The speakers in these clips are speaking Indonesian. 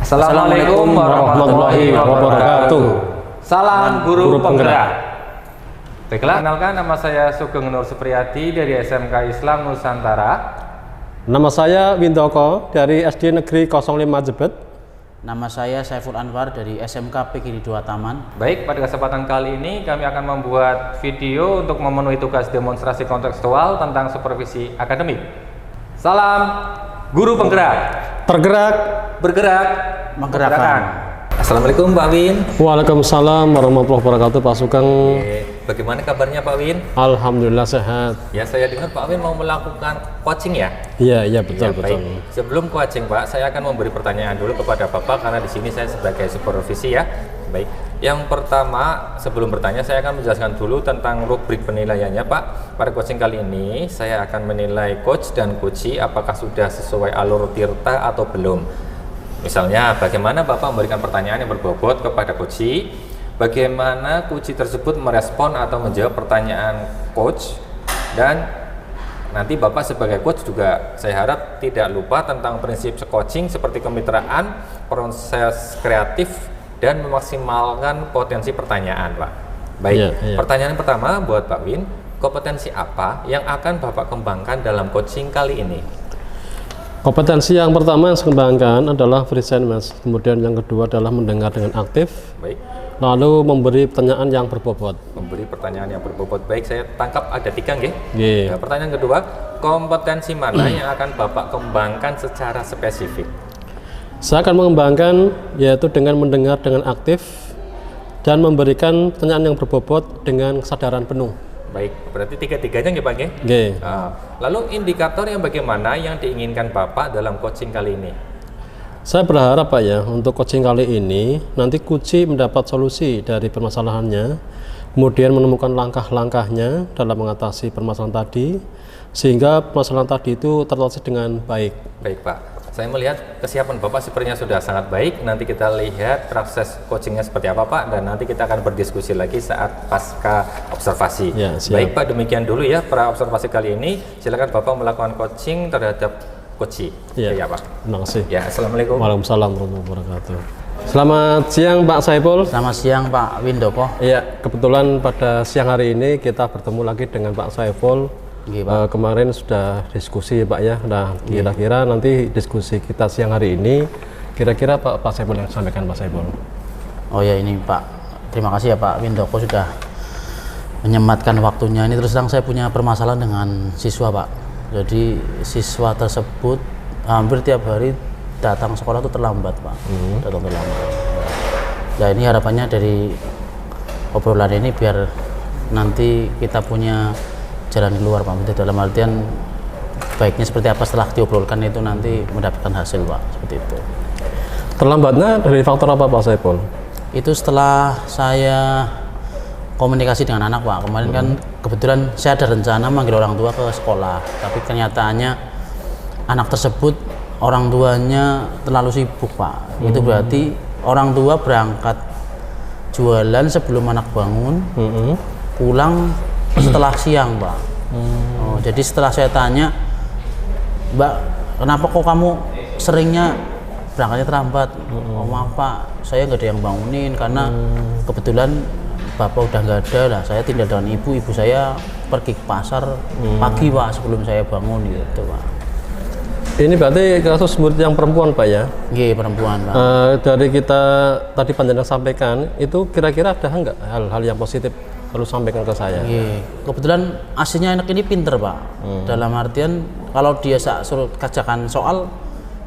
Assalamualaikum warahmatullahi wabarakatuh. Salam guru penggerak. Baiklah, kenalkan nama saya Sugeng Nur Supriyadi dari SMK Islam Nusantara. Nama saya Windoko dari SD Negeri 05 Jebet. Nama saya Saiful Anwar dari SMK PGRI 2 Taman. Baik, pada kesempatan kali ini kami akan membuat video untuk memenuhi tugas demonstrasi kontekstual tentang supervisi akademik. Salam guru penggerak. Tergerak, Bergerak, Menggerakkan. Assalamualaikum Pak Win. Waalaikumsalam warahmatullahi wabarakatuh, Pak Sugeng. Bagaimana kabarnya Pak Win? Alhamdulillah sehat. Ya, saya dengar Pak Win mau melakukan coaching ya? Iya betul. Baik. Sebelum coaching Pak, saya akan memberi pertanyaan dulu kepada Bapak karena di sini saya sebagai supervisi ya. Baik. Yang pertama, sebelum bertanya saya akan menjelaskan dulu tentang rubrik penilaiannya Pak. Pada coaching kali ini saya akan menilai coach dan coachee apakah sudah sesuai alur tirta atau belum. Misalnya, bagaimana Bapak memberikan pertanyaan yang berbobot kepada coachee, bagaimana coachee tersebut merespon atau menjawab pertanyaan coach, dan nanti Bapak sebagai coach juga saya harap tidak lupa tentang prinsip coaching seperti kemitraan, proses kreatif, dan memaksimalkan potensi pertanyaan Pak. Baik, Pertanyaan pertama buat Pak Win, kompetensi apa yang akan Bapak kembangkan dalam coaching kali ini? Kompetensi yang pertama yang saya kembangkan adalah present, Mas. Kemudian yang kedua adalah mendengar dengan aktif. Baik. Lalu memberi pertanyaan yang berbobot. Memberi pertanyaan yang berbobot. Baik, saya tangkap ada 3 nggih. Nggih. Nah, pertanyaan kedua, kompetensi mana yang akan Bapak kembangkan secara spesifik? Saya akan mengembangkan yaitu dengan mendengar dengan aktif dan memberikan pertanyaan yang berbobot dengan kesadaran penuh. Baik, berarti 3-3-nya nggih Pak nggih? Nggih. Lalu indikator yang bagaimana yang diinginkan Bapak dalam coaching kali ini? Saya berharap Pak ya, untuk coaching kali ini nanti coachee mendapat solusi dari permasalahannya, kemudian menemukan langkah-langkahnya dalam mengatasi permasalahan tadi, sehingga permasalahan tadi itu terlatih dengan baik. Baik Pak, saya melihat kesiapan Bapak sepertinya sudah sangat baik. Nanti kita lihat proses coachingnya seperti apa Pak, dan nanti kita akan berdiskusi lagi saat pasca observasi. Ya, siap. Baik Pak, demikian dulu ya pra observasi kali ini. Silakan Bapak melakukan coaching terhadap coachee. Ya, Pak. Terima kasih. Ya, Assalamualaikum. Waalaikumsalam warahmatullahi wabarakatuh. Selamat siang Pak Saiful. Selamat siang Pak Windoko. Iya, kebetulan pada siang hari ini kita bertemu lagi dengan Pak Saiful. Kemarin sudah diskusi Pak ya. Nah, kira-kira nanti diskusi kita siang hari ini, kira-kira Pak Saiful yang sampaikan Pak Saiful. Oh ya, ini Pak, terima kasih ya Pak Windoko sudah menyempatkan waktunya. Ini terus terang saya punya permasalahan dengan siswa Pak. Jadi siswa tersebut hampir tiap hari datang sekolah itu terlambat Pak. Datang terlambat. Nah, ini harapannya dari obrolan ini biar nanti kita punya jalan keluar Pak. Dalam artian baiknya seperti apa setelah diobrolkan itu nanti mendapatkan hasil Pak, seperti itu. Terlambatnya dari faktor apa Pak Saiful? Itu setelah saya komunikasi dengan anak Pak. Kemarin kan kebetulan saya ada rencana manggil orang tua ke sekolah, tapi kenyataannya anak tersebut orang tuanya terlalu sibuk Pak. Itu berarti orang tua berangkat jualan sebelum anak bangun, pulang setelah siang Pak. Jadi setelah saya tanya, Mbak, kenapa kok kamu seringnya berangkatnya terlambat? Oh, maaf Pak, saya nggak ada yang bangunin karena kebetulan Bapak udah nggak ada lah. Saya tinggal dengan ibu saya pergi ke pasar pagi Pak sebelum saya bangun gitu Pak. Ini berarti kasus murid yang perempuan Pak ya? Iya, perempuan Pak. Dari kita tadi panjenengan sampaikan, itu kira-kira ada nggak hal-hal yang positif lalu sampaikan ke saya? Iya, kebetulan aslinya anak ini pinter Pak. Dalam artian kalau dia suruh kajakan soal,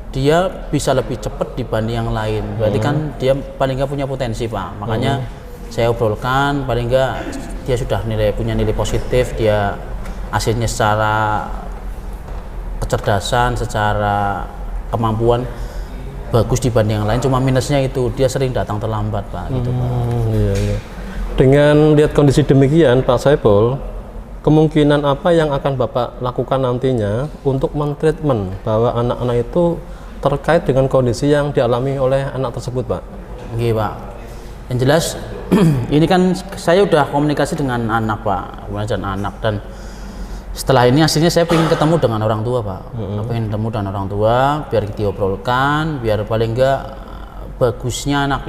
dia bisa lebih cepat dibanding yang lain. Berarti kan dia paling nggak punya potensi Pak. Makanya saya obrolkan, paling nggak dia sudah punya nilai positif, dia hasilnya secara kecerdasan, secara kemampuan bagus dibanding yang lain. Cuma minusnya itu dia sering datang terlambat Pak. Gitu Pak. Iya. Dengan lihat kondisi demikian Pak Saiful, kemungkinan apa yang akan Bapak lakukan nantinya untuk mentreatment bahwa anak-anak itu terkait dengan kondisi yang dialami oleh anak tersebut Pak? Iya Pak. Yang jelas ini kan saya udah komunikasi dengan anak Pak, kemudian anak, dan setelah ini hasilnya saya ingin ketemu dengan orang tua Pak. Pengen ketemu dengan orang tua biar diobrolkan, biar paling enggak bagusnya anak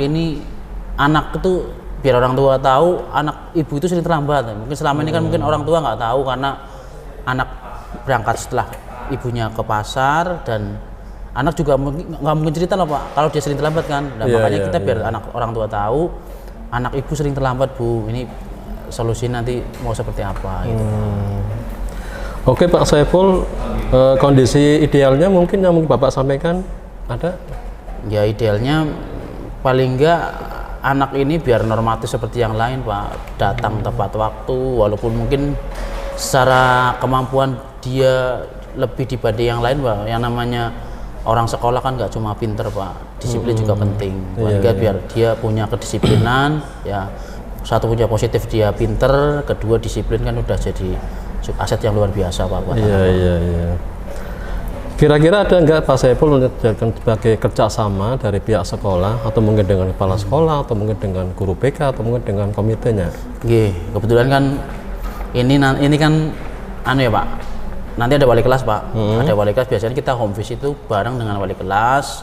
itu biar orang tua tahu anak ibu itu sering terlambat. Mungkin selama ini kan mungkin orang tua nggak tahu karena anak berangkat setelah ibunya ke pasar, dan anak juga nggak mungkin cerita lah Pak kalau dia sering terlambat kan. Nah, makanya kita biar orang tua tahu anak ibu sering terlambat Bu, ini solusi nanti mau seperti apa gitu. Oke Pak Saiful, kondisi idealnya mungkin yang Bapak sampaikan ada? Ya idealnya paling enggak anak ini biar normatif seperti yang lain Pak, datang tepat waktu, walaupun mungkin secara kemampuan dia lebih dibanding yang lain Pak. Yang namanya orang sekolah kan nggak cuma pinter Pak, disiplin juga penting. Paling enggak biar dia punya kedisiplinan, ya satu punya positif dia pinter, kedua disiplin kan udah jadi aset yang luar biasa Pak buat anak. Iya. Kira-kira ada nggak Pak Saiful menjadikan sebagai kerjasama dari pihak sekolah, atau mungkin dengan kepala sekolah, atau mungkin dengan guru BK, atau mungkin dengan komitenya? Kebetulan kan ini kan anu ya Pak, nanti ada wali kelas Pak. Ada wali kelas, biasanya kita home visit itu bareng dengan wali kelas,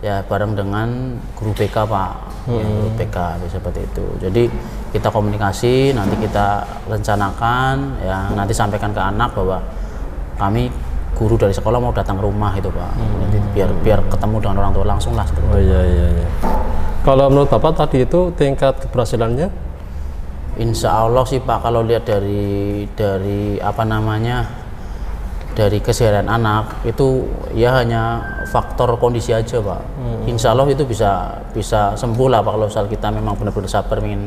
ya bareng dengan guru BK Pak. Ya, guru BK seperti itu. Jadi kita komunikasi, nanti kita rencanakan, ya nanti sampaikan ke anak bahwa kami guru dari sekolah mau datang ke rumah itu Pak. Nanti biar ketemu dengan orang tua langsung lah seperti itu. Iya. Kalau menurut Bapak tadi itu tingkat keberhasilannya? Insya Allah sih Pak, kalau lihat dari dari keseharian anak itu ya hanya faktor kondisi aja Pak. Insya Allah itu bisa sembuh lah Pak kalau misal kita memang benar-benar sabar ingin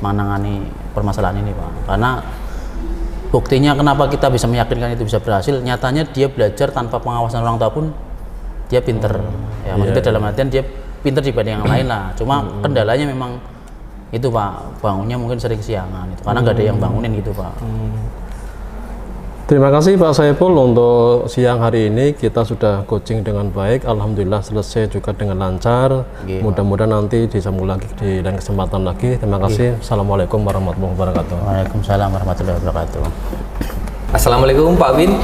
menangani permasalahan ini Pak. Karena buktinya kenapa kita bisa meyakinkan itu bisa berhasil, nyatanya dia belajar tanpa pengawasan orang tua pun dia pinter. Ya maksudnya dalam artian dia pinter dibanding yang lain lah. Cuma kendalanya memang itu Pak, bangunnya mungkin sering siangan itu karena nggak ada yang bangunin gitu Pak. Terima kasih Pak Saiful, untuk siang hari ini kita sudah coaching dengan baik, alhamdulillah selesai juga dengan lancar. Mudah-mudahan nanti disambung lagi di lain kesempatan lagi. Terima kasih. Assalamualaikum warahmatullahi wabarakatuh. Waalaikumsalam warahmatullahi wabarakatuh. Assalamualaikum Pak Win.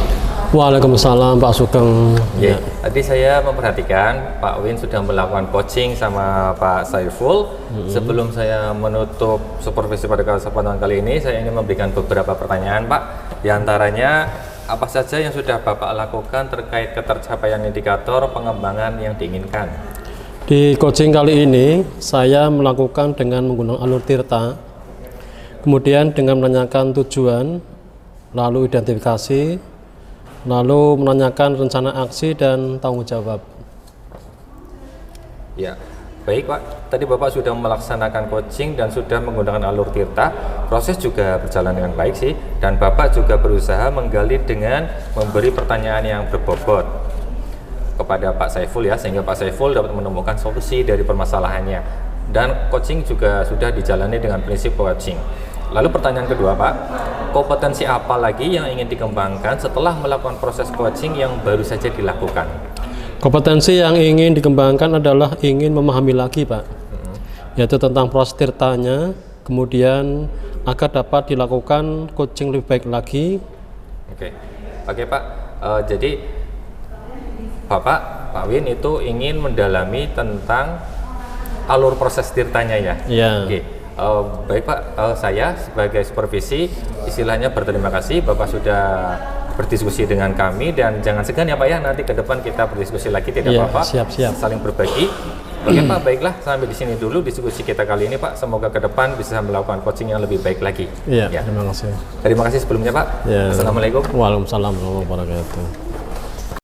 Waalaikumsalam Pak Sugeng. Ya, tadi saya memperhatikan Pak Win sudah melakukan coaching sama Pak Saiful. Sebelum saya menutup supervisi pada kesempatan kali ini, saya ingin memberikan beberapa pertanyaan Pak. Di antaranya, apa saja yang sudah Bapak lakukan terkait ketercapaian indikator pengembangan yang diinginkan? Di coaching kali ini, saya melakukan dengan menggunakan alur Tirta, kemudian dengan menanyakan tujuan, lalu identifikasi, lalu menanyakan rencana aksi dan tanggung jawab. Ya, baik Pak. Tadi Bapak sudah melaksanakan coaching dan sudah menggunakan alur Tirta. Proses juga berjalan dengan baik sih. Dan Bapak juga berusaha menggali dengan memberi pertanyaan yang berbobot kepada Pak Saiful ya, sehingga Pak Saiful dapat menemukan solusi dari permasalahannya. Dan coaching juga sudah dijalani dengan prinsip coaching. Lalu pertanyaan kedua Pak, kompetensi apa lagi yang ingin dikembangkan setelah melakukan proses coaching yang baru saja dilakukan? Kompetensi yang ingin dikembangkan adalah ingin memahami lagi Pak, yaitu tentang proses tirtanya, kemudian agar dapat dilakukan coaching lebih baik lagi. Oke Pak, jadi Pak Win itu ingin mendalami tentang alur proses tirtanya ya? Iya. Baik Pak, saya sebagai supervisi istilahnya berterima kasih Bapak sudah berdiskusi dengan kami, dan jangan segan ya Pak ya, nanti ke depan kita berdiskusi lagi, tidak apa-apa. Siap. Saling berbagi. Oke Pak, baiklah sampai di sini dulu diskusi kita kali ini Pak. Semoga ke depan bisa melakukan coaching yang lebih baik lagi. Iya, terima kasih. Terima kasih sebelumnya Pak. Ya. Assalamualaikum. Waalaikumsalam warahmatullahi wabarakatuh.